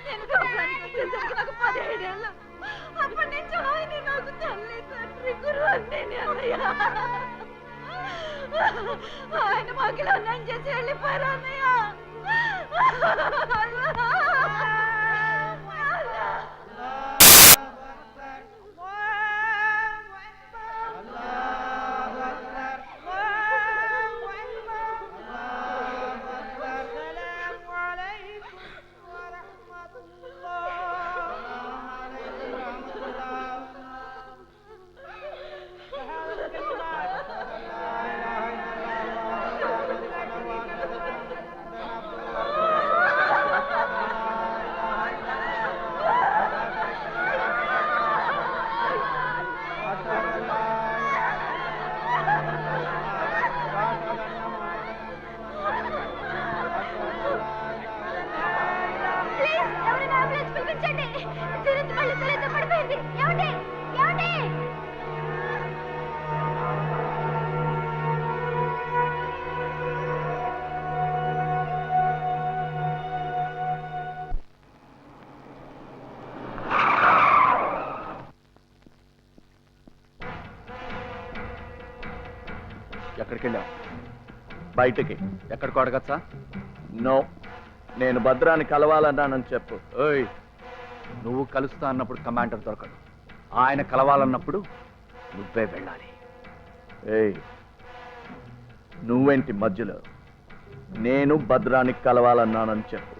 నేను గర్భానికి వచ్చేసరికి నాకు 17 ఏళ్ళు. అప్పటి నుంచి ఆయన నాకు తల్లి తండ్రి గురువు అన్నీ అన్నయ్య. ఆయన మాకిలో అన్నం చేసి వెళ్ళిపోయారు అన్నయ్య. ఎక్కడికి వెళ్ళావు? బయటికి. ఎక్కడికి అడగచ్చా? నో, నేను భద్రాన్ని కలవాలన్నానని చెప్పు. ఓయ్, నువ్వు కలుస్తా అన్నప్పుడు కమాండర్ దొరకడు. ఆయన కలవాలన్నప్పుడు నువ్వే వెళ్ళాలి. ఏయ్, నువ్వేంటి మధ్యలో? నేను భద్రానికి కలవాలన్నానని చెప్పు.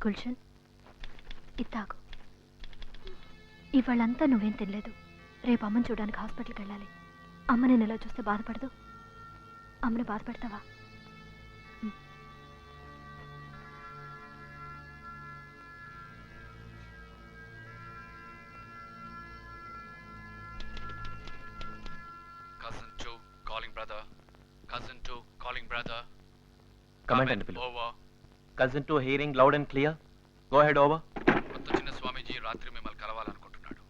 గుల్షన్, ఇత్తాకు. ఇవాళంతా నువ్వేం తినలేదు. రేపు అమ్మని చూడడానికి హాస్పిటల్కి వెళ్ళాలి. అమ్మ నేను ఎలా చూస్తే బాధపడదు. అమ్మని బాధ పెడతావా? Cousin 2 calling brother. Cousin 2 calling brother. Command and below. Over. Cousin 2 hearing loud and clear. Go ahead, over. కొత్త చిన్న స్వామీజీ రాత్రి మిమ్మల్ని కలవాలనుకుంటున్నాడు.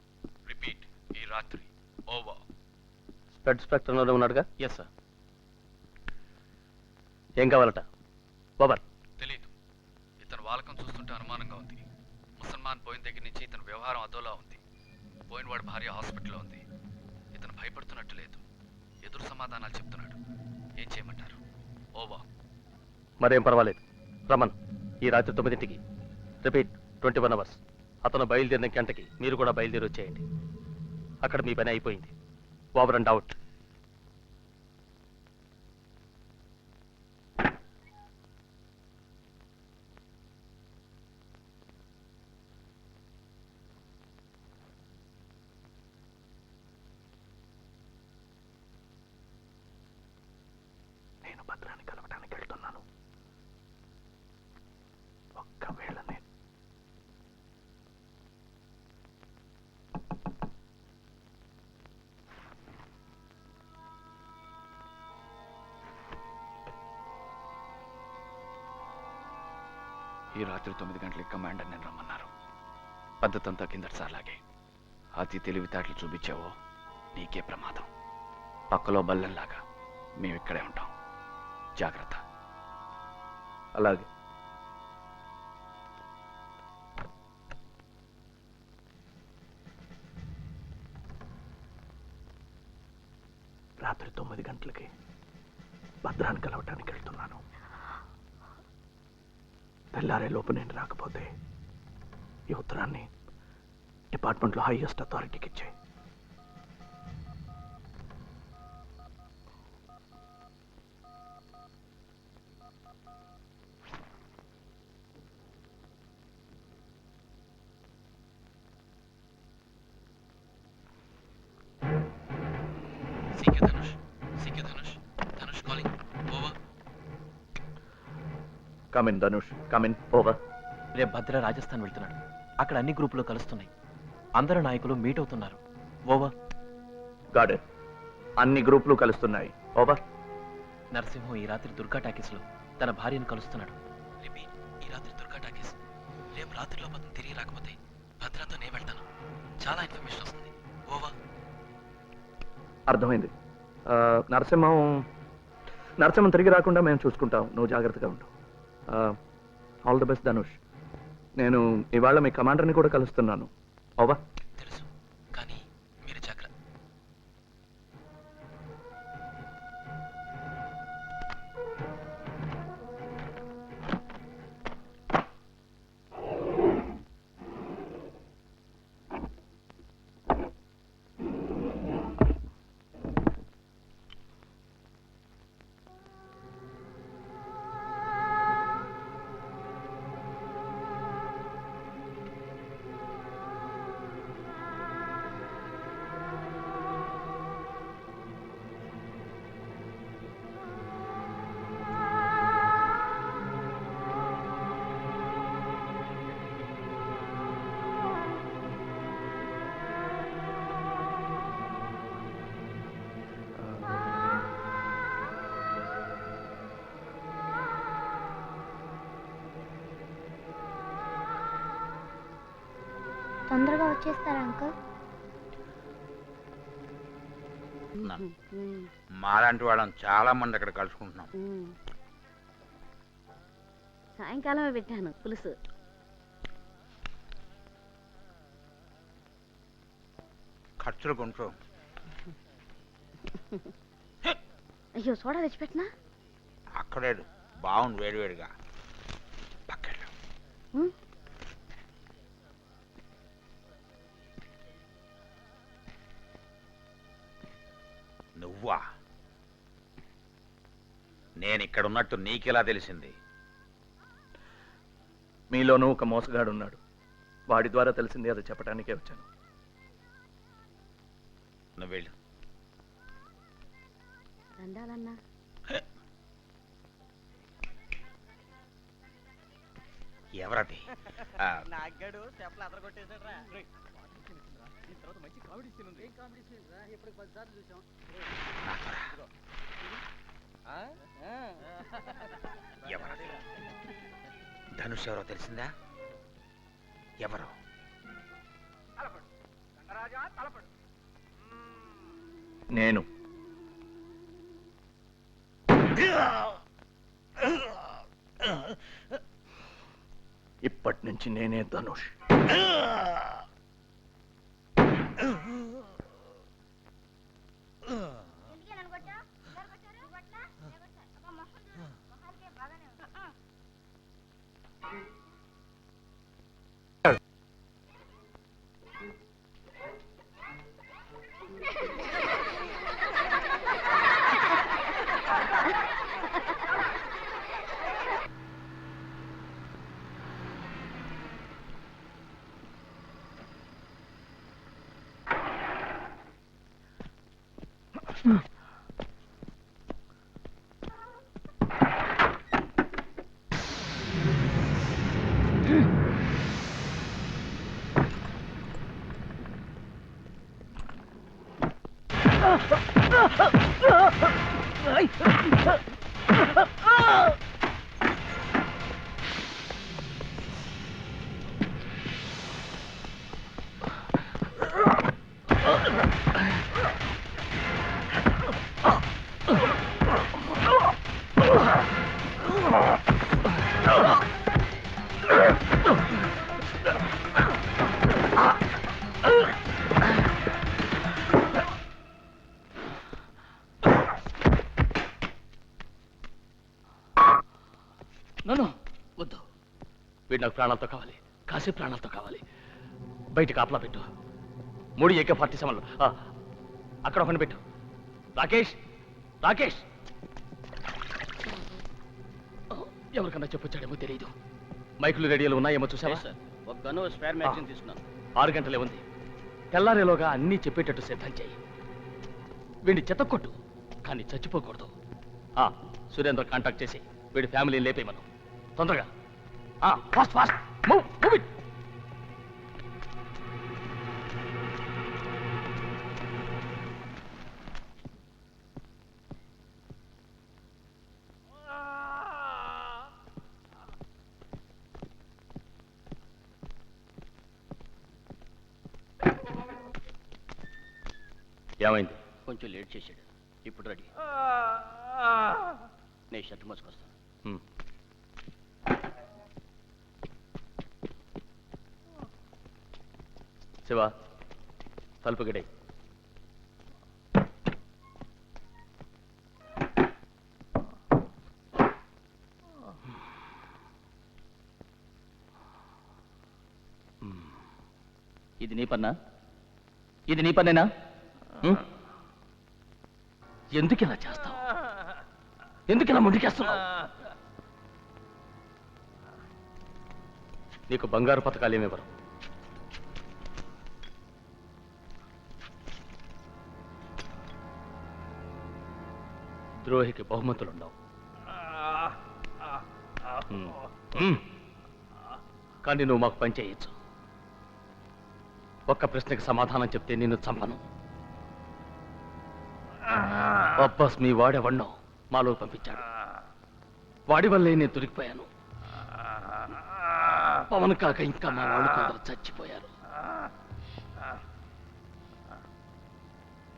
రిపీట్, ఈ రాత్రి. ఓవర్. స్పెడ్ స్పెక్ట్రంలోనే ఉన్నాడుగా? Yes sir. ఏం కావాలట? ఓవర్. తెలీదు. ఇతను వాలకం చూస్తుంటే అనుమానంగా ఉంది. ముసల్మాన్ పోయిన దగ్గర నుంచి ఇతని వ్యవహారం అదోలా ఉంది. పోయినవాడి భార్య హాస్పిటల్లో ఉంది. ఇతను భయపడుతున్నట్టు లేదు. ఎదురు సమాధానాలు చెప్తున్నాడు. ఏం చేయమంటారు? ఓవర్. మరేం పర్వాలేదు, రమన్. ఈ రాత్రి 9ంటికి. Repeat, 21 hours. అతను బయలుదేరిన గంటకి మీరు కూడా బయలుదేరి వచ్చేయండి. అక్కడ మీ పని అయిపోయింది. Over and out. నేను భద్రాన్ని కలవడానికి వెళ్తున్నాను. ఒక్కవేళ నేను ఈ రాత్రి 9 గంటలకి కమాండర్ నేను రమ్మన్నారు. పద్ధతంతా కిందటిసార్లాగే. అతి తెలివితేటలు చూపించావో నీకే ప్రమాదం. పక్కలో బల్లెంలాగా మేము ఇక్కడే ఉంటాం. జాగ్రత్త. అలాగే. రాత్రి 9 గంటలకి భద్రాన్ని కలవటానికి వెళ్తున్నాను. తెల్లారే లోపు నేను రాకపోతే ఈ ఉత్తరాన్ని డిపార్ట్మెంట్లో హైయెస్ట్ అథారిటీకి ఇచ్చాయి. Come in Dhanush, come in. ఓవర్. రేపు భద్ర రాజస్థాన్ వెళ్తున్నాడు. అక్కడ అన్ని గ్రూపులు కలుస్తున్నాయి. అందరు నాయకులు మీట్ అవుతున్నారు. ఓవర్. God it. అన్ని గ్రూపులు కలుస్తున్నాయి. ఓవర్. నరసింహం ఈ రాత్రి దుర్గా టాకీస్లో తన భార్యను కలుస్తున్నాడు. రిపీట్, ఈ రాత్రి దుర్గా టాకీస్. రేపు రాత్రిలో అతను తిరిగి రాకపోతే భద్రతో నేను వెళ్తాను. చాలా ఇన్ఫర్మేషన్ వస్తుంది. ఓవర్. అర్థమైంది. నరసింహం తిరిగి రాకుండా మేము చూసుకుంటాం. నువ్వు జాగ్రత్తగా ఉండు. All the best Dhanush. నేను ఇవాళ మీ కమాండర్ని కూడా కలుస్తున్నాను. ఓవర్. తెలుసు, కానీ మీరు జాగ్రత్త. తొందరగా వచ్చేస్తారా అంకుల్? మాలాంటి వాళ్ళని చాలా మంది అక్కడ కలుసుకుంటున్నాం. సాయంకాలమే పెట్టాను పులుసు. ఖర్చులు కొంటూ అయ్యో, సోడా తెచ్చిపెట్టినా? అక్కడే బాగుంది వేడివేడిగా. పక్కన నువ్వా? నేను ఇక్కడ ఉన్నట్టు నీకెలా తెలిసింది? మీలోనూ ఒక మోసగాడు ఉన్నాడు. వాడి ద్వారా తెలిసింది, అది చెప్పడానికే వచ్చాను. నువ్వు వెళ్ళు. దండాలన్నా. ఎవరది? నాగాడు చేపలు అదరగొట్టేశాడు రా. మంచి కామెడీ సీన్ ఉంది. ఇప్పుడు 10 సార్లు చూసాం. ఎవరది? ధనుష్ ఎవరో తెలిసిందా? ఎవరు? నేను. ఇప్పటి నుంచి నేనే ధనుష్. వద్దు, వీడు నాకు ప్రాణాలతో కావాలి. కాసేపు ప్రాణాలతో కావాలి. బయట కాపలా పెట్టు. 3 AK-47 అక్కడ ఒకటి పెట్టు. రాకేష్, రాకేష్, ఎవరికన్నా చెప్పొచ్చాడేమో తెలియదు. మైకులు రేడియోలు ఉన్నాయేమో చూసావా? ఒక గన్ను స్పేర్ మ్యాగజైన్ తీసుకున్నాను. 6 గంటలే ఉంది. తెల్లారేలోగా అన్నీ చెప్పేటట్టు సిద్ధం చేయి. వీడిని చెత్తకొట్టు, కానీ చచ్చిపోకూడదు. సురేంద్ర కాంటాక్ట్ చేసి వీడి ఫ్యామిలీని లేపే మనం తొందరగా. Fast fast move move it. ఏమైంది? కొంచెం లేట్ చేశాడు. ఇప్పుడు రెడీ. నేను షర్ట్ మోసుకొస్తాను. శివ, తలుపు గడి. ఇది నీ పన్నా? ఇది నీ పనేనా? ఎందుకు ఇలా చేస్తావు? ఎందుకు ఇలా ముందుకేస్తున్నావు? నీకు బంగారు పథకాలు ఏమివ్వరు. ద్రోహికి బహుమతులుండవు. కానీ నువ్వు మాకు పని చేయొచ్చు. ఒక్క ప్రశ్నకి సమాధానం చెప్తే నిన్ను చంపను. అబ్బాస్ మీ వాడెవన్నో మాలో పంపించాడు. వాడి వల్లే నేను దొరికిపోయాను. పవన్ కాక ఇంకా మా వాళ్ళు కొందరు చచ్చిపోయారు.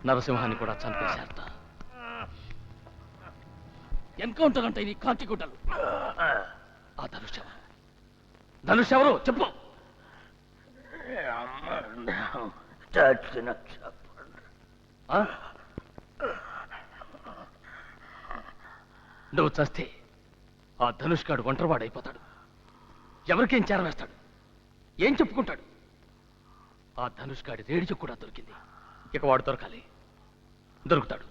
నరసింహాన్ని కూడా చంపేశారట. ఎన్కౌంటర్ అంటే నీ కాకి గుడ్డలు. ఆ ధనుష్ ఎవరు చెప్పు. నువ్వు చస్తే ఆ ధనుష్ గాడు ఒంటరివాడైపోతాడు. ఎవరికేం చేరవేస్తాడు? ఏం చెప్పుకుంటాడు? ఆ ధనుష్ గాడి రేడియో కూడా దొరికింది. ఇక వాడు దొరకాలి. దొరుకుతాడు.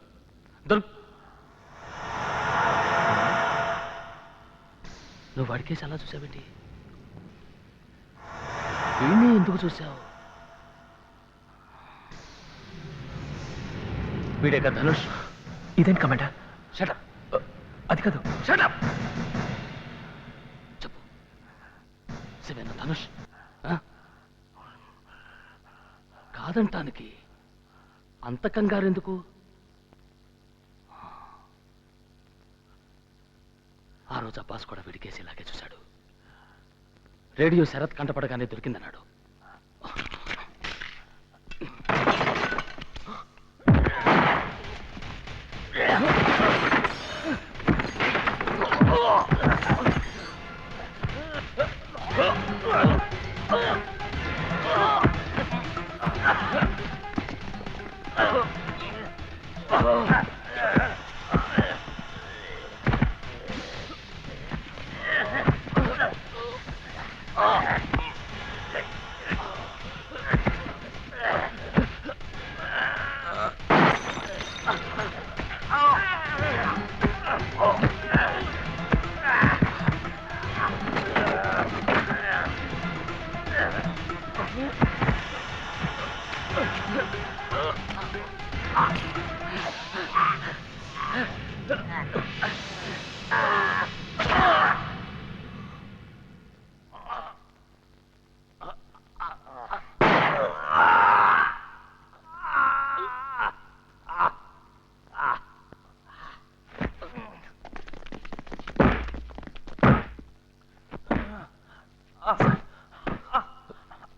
నువ్వు వాడికేసి అలా చూసావేంటి? వీణ్ణి ఎందుకు చూసావు? వీడేగా ధనుష్. ఇదేంటి కమాండర్? షటప్. అది కాదు. షటప్. చెప్పు, శివేనా ధనుష్? కాదంటానికి అంత కంగారెందుకు? ఆ రోజు అబ్బాస్ కూడా వీడికేసి ఇలాగే చూశాడు. రేడియో శరత్ కంటపడగానే దొరికిందన్నాడు.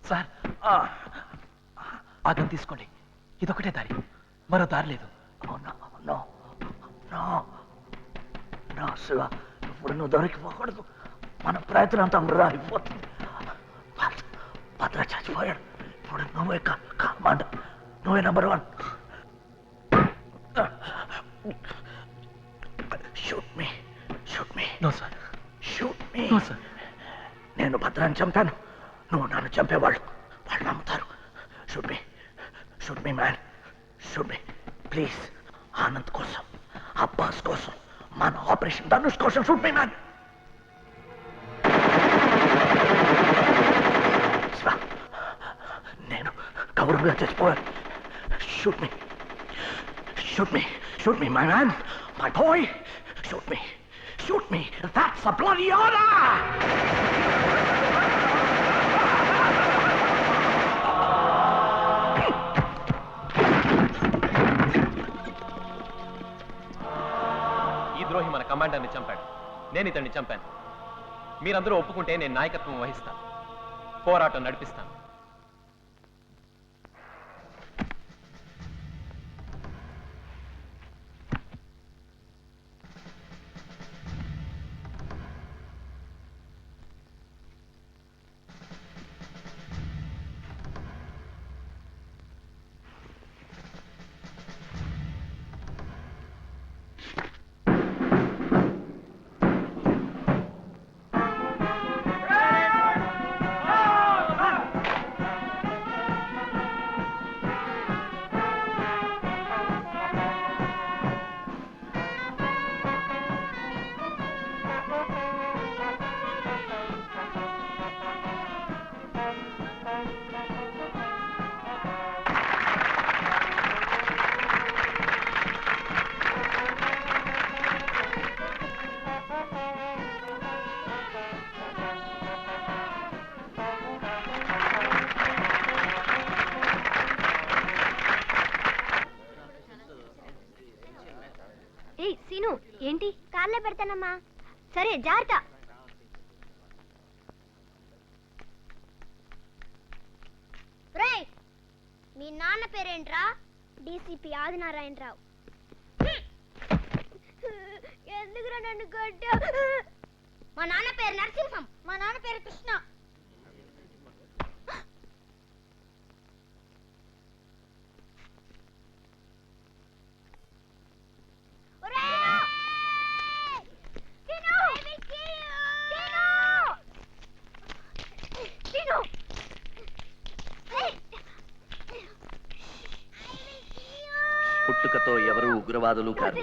సార్, ఆగం తీసుకోండి. ఇదొకటే దారి, మరో దారి లేదు. శివ, ఇప్పుడు నువ్వు దొరికిపోకూడదు. మన ప్రయత్నం అంతా వృధా అయిపోతుంది. భద్ర చచ్చిపోయాడు. ఇప్పుడు నువ్వే కమాండర్, నువ్వే number 1. Shoot me. No sir. Shoot me. No sir. నేను భద్రాన్ని చంపాను, నువ్వు నన్ను చంపేవాళ్ళు నమ్ముతారు. Shoot me man, shoot me please. Anand కోసం, అబ్బాస్ కోసం, మన ఆపరేషన్ ధనుష్ కోసం షూట్ మీ మ్యాన్. నేను గౌరవంగా చచ్చిపోయాను. Shoot me my man, my boy. Shoot me. That's a bloody order! ఈ ద్రోహి మన కమాండర్ని చంపాడు. నేను ఇతన్ని చంపాను. మీరందరూ ఒప్పుకుంటే నేను నాయకత్వం వహిస్తాను, పోరాటం నడిపిస్తాను. ఏయ్ సీను ఏంటి కార్లే పెడతానమ్మా సరే జాగ్రత్త రేయ్ మీ నాన్న పేరేంట్రా డీసీపీ ఆదినారాయణరావు ఎందుకురా నన్ను కొట్టావు మా నాన్న పేరు నరసింహం మా నాన్న పేరు కృష్ణ పుట్టుకతో ఎవరు ఉగ్రవాదులు కారు,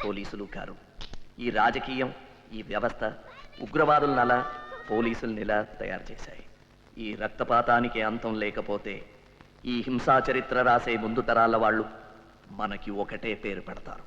పోలీసులు కారు. ఈ రాజకీయం, ఈ వ్యవస్థ ఉగ్రవాదులనలా పోలీసులనిలా తయారు చేశాయి. ఈ రక్తపాతానికి అంతం లేకపోతే ఈ హింసా చరిత్ర రాసే ముందు తరాల వాళ్ళు మనకి ఒకటే పేరు పెడతారు.